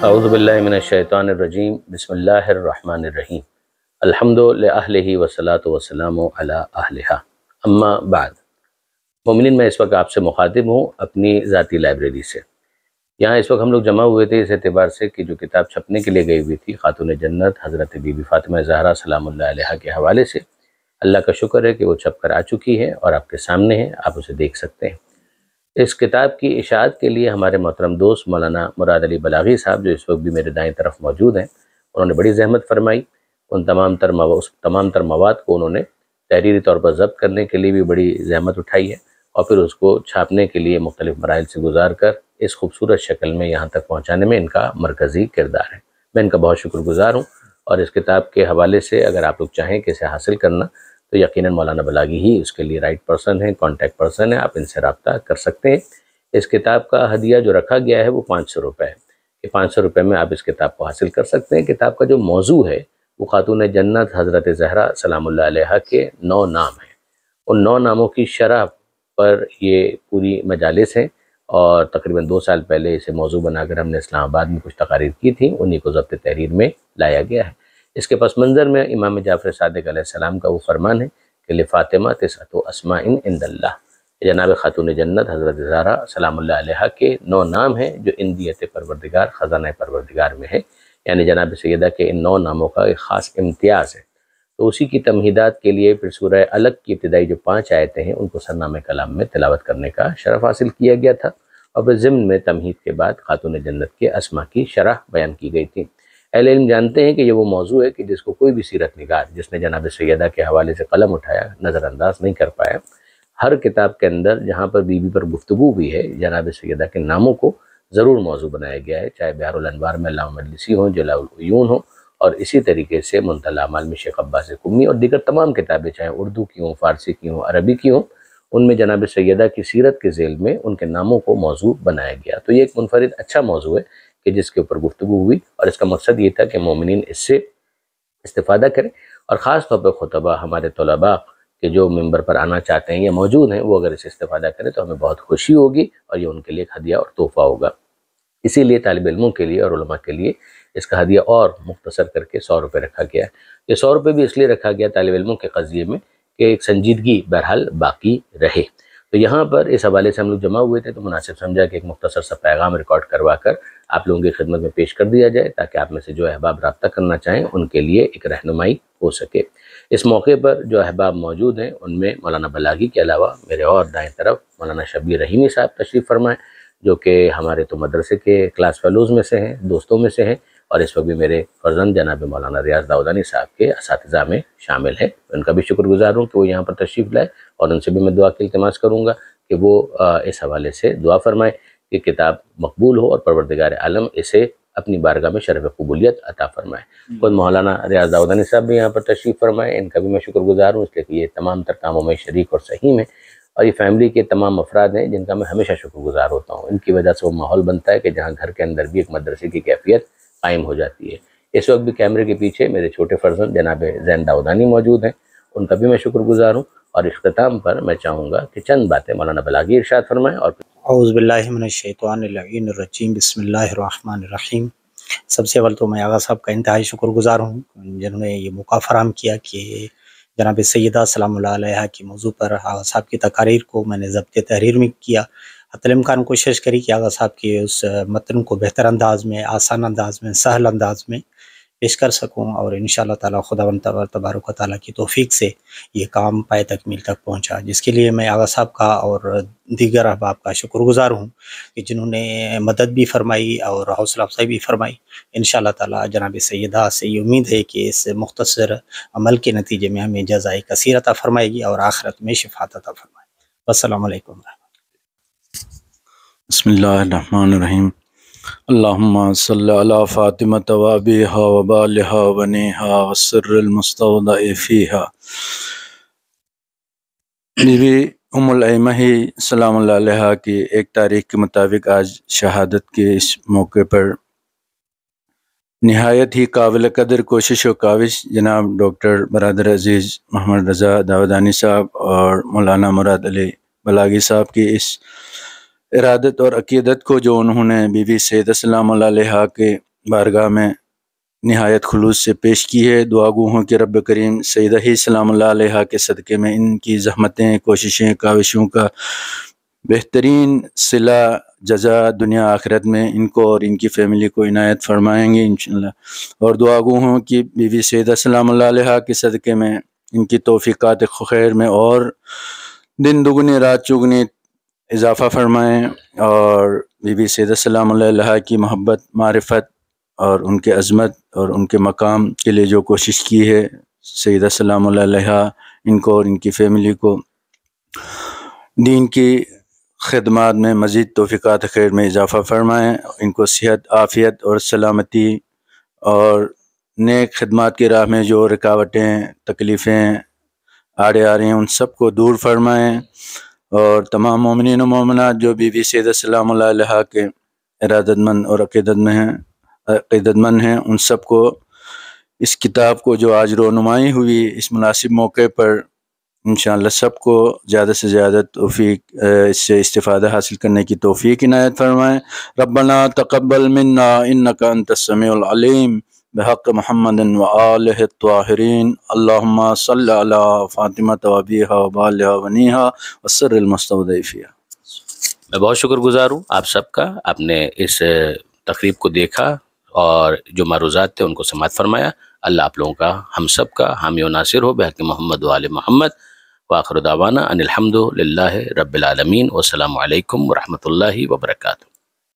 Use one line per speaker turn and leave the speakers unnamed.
اعوذ باللہ من الشیطان الرجیم، بسم اللہ الرحمن الرحیم، الحمد للہ والصلاۃ والسلام علی اہلہا، اما بعد۔ مومنین، میں اس وقت آپ سے مخاطب ہوں اپنی ذاتی لائبریری سے۔ یہاں اس وقت ہم لوگ جمع ہوئے تھے اس اعتبار سے کہ جو کتاب چھپنے کے لیے گئی ہوئی تھی خاتون جنت حضرت بی بی فاطمہ زہرا سلام اللہ علیہا کے حوالے سے، اللہ کا شکر ہے کہ وہ چھپ کر آ چکی ہے اور آپ کے سامنے ہے، آپ اسے دیکھ سکتے ہیں۔ اس کتاب کی اشاعت کے لیے ہمارے محترم دوست مولانا مراد علی بلاغی صاحب، جو اس وقت بھی میرے دائیں طرف موجود ہیں، انہوں نے بڑی زحمت فرمائی۔ ان تمام تر مواد کو انہوں نے تحریری طور پر ضبط کرنے کے لیے بھی بڑی زحمت اٹھائی ہے، اور پھر اس کو چھاپنے کے لیے مختلف مراحل سے گزار کر اس خوبصورت شکل میں یہاں تک پہنچانے میں ان کا مرکزی کردار ہے۔ میں ان کا بہت شکر گزار ہوں، اور اس کتاب کے حوالے سے اگر آپ لوگ چاہیں کہ اسے حاصل کرنا تو یقیناً مولانا بلاغی ہی اس کے لیے رائٹ پرسن ہے، کانٹیکٹ پرسن ہے، آپ ان سے رابطہ کر سکتے ہیں۔ اس کتاب کا ہدیہ جو رکھا گیا ہے وہ 500 روپے ہے، کہ 500 روپے میں آپ اس کتاب کو حاصل کر سکتے ہیں۔ کتاب کا جو موضوع ہے وہ خاتون جنت حضرت زہرا سلام اللہ علیہا کے 9 نام ہیں۔ ان 9 ناموں کی شرح پر یہ پوری مجالس ہیں، اور تقریباً 2 سال پہلے اسے موضوع بنا کر ہم نے اسلام آباد میں کچھ تقاریر کی تھیں، انہی کو ضبط تحریر میں لایا گیا ہے۔ اس کے پس منظر میں امام جعفر صادق علیہ السلام کا وہ فرمان ہے کہ لفاطمہ تسعۃ اسماء عند اللہ، جناب خاتون جنت حضرت زہرا سلام اللہ علیہا کے 9 نام ہیں جو اندیت پروردگار خزانہ پروردگار میں ہے، یعنی جناب سیدہ کے ان 9 ناموں کا ایک خاص امتیاز ہے۔ تو اسی کی تمہیدات کے لیے پھر سورہ علق کی ابتدائی جو 5 آیتیں ہیں ان کو سرنامہ کلام میں تلاوت کرنے کا شرف حاصل کیا گیا تھا، اور پھر ضمن میں تمہید کے بعد خاتون جنت کے اسماء کی شرح بیان کی گئی تھی۔ اہل علم جانتے ہیں کہ یہ وہ موضوع ہے کہ جس کو کوئی بھی سیرت نگار جس نے جناب سیدہ کے حوالے سے قلم اٹھایا نظر انداز نہیں کر پایا۔ ہر کتاب کے اندر جہاں پر بی بی پر گفتگو بھی ہے، جناب سیدہ کے ناموں کو ضرور موضوع بنایا گیا ہے، چاہے بحر الانوار میں علامہ مجلسی ہوں، جلاء العیون ہوں، اور اسی طریقے سے منتهى الاعمال میں شیخ عباس قمی اور دیگر تمام کتابیں چاہے اردو کی ہوں، فارسی کی ہوں، عربی کی ہوں، ان میں جناب سیدہ کی سیرت کے ذیل میں ان کے ناموں کو موضوع بنایا گیا۔ تو یہ ایک منفرد اچھا موضوع ہے کہ جس کے اوپر گفتگو ہوئی، اور اس کا مقصد یہ تھا کہ مومنین اس سے استفادہ کریں، اور خاص طور پر خطبہ ہمارے طلباء کہ جو ممبر پر آنا چاہتے ہیں یا موجود ہیں، وہ اگر اسے استفادہ کریں تو ہمیں بہت خوشی ہوگی، اور یہ ان کے لیے ایک ہدیہ اور تحفہ ہوگا۔ اسی لیے طالب علموں کے لیے اور علماء کے لیے اس کا ہدیہ اور مختصر کر کے 100 روپے رکھا گیا ہے۔ یہ 100 روپے بھی اس لیے رکھا گیا طالب علموں کے قضیے میں کہ ایک سنجیدگی بہرحال باقی رہے۔ تو یہاں پر اس حوالے سے ہم لوگ جمع ہوئے تھے تو مناسب سمجھا کہ ایک مختصر سا پیغام ریکارڈ کروا کر آپ لوگوں کی خدمت میں پیش کر دیا جائے، تاکہ آپ میں سے جو احباب رابطہ کرنا چاہیں ان کے لیے ایک رہنمائی ہو سکے۔ اس موقع پر جو احباب موجود ہیں ان میں مولانا بلاغی کے علاوہ میرے اور دائیں طرف مولانا شبیر رحیمی صاحب تشریف فرمائیں، جو کہ ہمارے تو مدرسے کے کلاس فیلوز میں سے ہیں، دوستوں میں سے ہیں، اور اس وقت بھی میرے فرزند جناب مولانا ریاض داؤدانی صاحب کے اساتذہ میں شامل ہیں۔ ان کا بھی شکر گزار ہوں کہ وہ یہاں پر تشریف لائے، اور ان سے بھی میں دعا کی التماس کروں گا کہ وہ اس حوالے سے دعا فرمائیں کہ کتاب مقبول ہو اور پروردگار عالم اسے اپنی بارگاہ میں شرف قبولیت عطا فرمائے۔ خود مولانا ریاض داؤدانی صاحب بھی یہاں پر تشریف فرمائے، ان کا بھی میں شکر گزار ہوں، اس لیے کہ یہ تمام تر کاموں میں شریک اور سہیم ہیں، اور یہ فیملی کے تمام افراد ہیں جن کا میں ہمیشہ شکر گزار ہوتا ہوں۔ ان کی وجہ سے وہ ماحول بنتا ہے کہ جہاں گھر کے اندر بھی ایک مدرسے کی کیفیت قائم ہو جاتی ہے۔ اس وقت بھی کیمرے کے پیچھے میرے چھوٹے فرزند جناب زین داؤدانی موجود ہیں، ان کا بھی میں شکر گزار ہوں۔ اور اختتام پر میں چاہوں گا کہ چند باتیں مولانا بلاغی ارشاد فرمائیں، اور
اعوذ باللہ من الشیطان اللعین الرجیم، بسم اللہ الرحمن الرحیم۔ سب سے اول تو میں آغا صاحب کا انتہائی شکر گزار ہوں جنہوں نے یہ موقع فراہم کیا کہ جناب سیدہ سلام اللہ علیہا کی موضوع پر آغا صاحب کی تقاریر کو میں نے ضبط تحریر میں کیا۔ حتی الامکان کوشش کری کہ آغا صاحب کی اس متن کو بہتر انداز میں، آسان انداز میں، سہل انداز میں پیش کر سکوں، اور انشاءاللہ تعالی خداوند تبارک و تعالیٰ کی توفیق سے یہ کام پائے تکمیل تک پہنچا، جس کے لیے میں آغا صاحب کا اور دیگر احباب کا شکر گزار ہوں کہ جنہوں نے مدد بھی فرمائی اور حوصلہ افزائی بھی فرمائی۔ انشاءاللہ تعالی جناب سیدہ سے یہ امید ہے کہ اس مختصر عمل کے نتیجے میں ہمیں جزائے کثیر عطا فرمائے گی اور آخرت میں شفاعت عطا فرمائے گی۔ السلام علیکم۔
بسم اللہ الرحمن الرحیم۔ اللہم صلی علی فاطمہ و ابیہا و بالہا و بنیہا والسر المستودع فیہا۔ بی بی ام الائمہ سلام اللہ علیہا کی ایک تاریخ کے مطابق آج شہادت کے اس موقع پر نہایت ہی قابل قدر کوشش و کاوش جناب ڈاکٹر برادر عزیز محمد رضا داودانی صاحب اور مولانا مراد علی بلاغی صاحب کی اس ارادت اور عقیدت کو جو انہوں نے بی بی سیدہ سلام اللہ علیہا کے بارگاہ میں نہایت خلوص سے پیش کی ہے، دعا گو ہوں کہ رب کریم سیدہ ہی سلام اللہ علیہا کے صدقے میں ان کی زحمتیں، کوششیں، کاوشوں کا بہترین صلہ جزا دنیا آخرت میں ان کو اور ان کی فیملی کو عنایت فرمائیں گے انشاءاللہ۔ اور دعا گو ہوں کہ بی بی سیدہ سلام اللہ علیہا کے صدقے میں ان کی توفیقات خیر میں اور دن دگنی رات چگنی اضافہ فرمائیں، اور بی بی سیدہ سلام اللہ علیہا کی محبت، معرفت اور ان کے عظمت اور ان کے مقام کے لیے جو کوشش کی ہے سیدہ سلام اللہ علیہا، ان کو اور ان کی فیملی کو دین کی خدمات میں مزید توفیقات خیر میں اضافہ فرمائیں، ان کو صحت، عافیت اور سلامتی اور نیک خدمات کی راہ میں جو رکاوٹیں، تکلیفیں آڑے آ رہی ہیں ان سب کو دور فرمائیں، اور تمام مومنین و مومنات جو بی بی سیدہ سلام اللہ علیہا کے ارادت مند اور عقیدت مند ہیں ان سب کو اس کتاب کو جو آج رونمائی ہوئی اس مناسب موقع پر انشاءاللہ سب کو زیادہ سے زیادہ توفیق اس سے استفادہ حاصل کرنے کی توفیق عنایت فرمائیں۔ ربنا تقبل منا انک انت السمیع العلیم بحق محمد وآلہ الطاہرین، اللہم صلی علی فاطمہ وابیہا وبالہا ونیہا والسر المستودع فیہا۔
میں بہت شکر گزار ہوں آپ سب کا، آپ نے اس تقریب کو دیکھا اور جو معروضات تھے ان کو سماعت فرمایا۔ اللہ آپ لوگوں کا، ہم سب کا حامی و ناصر ہو بحق محمد وآل محمد، وآخر دعوانا ان الحمد للہ رب العالمین، والسلام علیکم ورحمۃ اللہ وبرکاتہ۔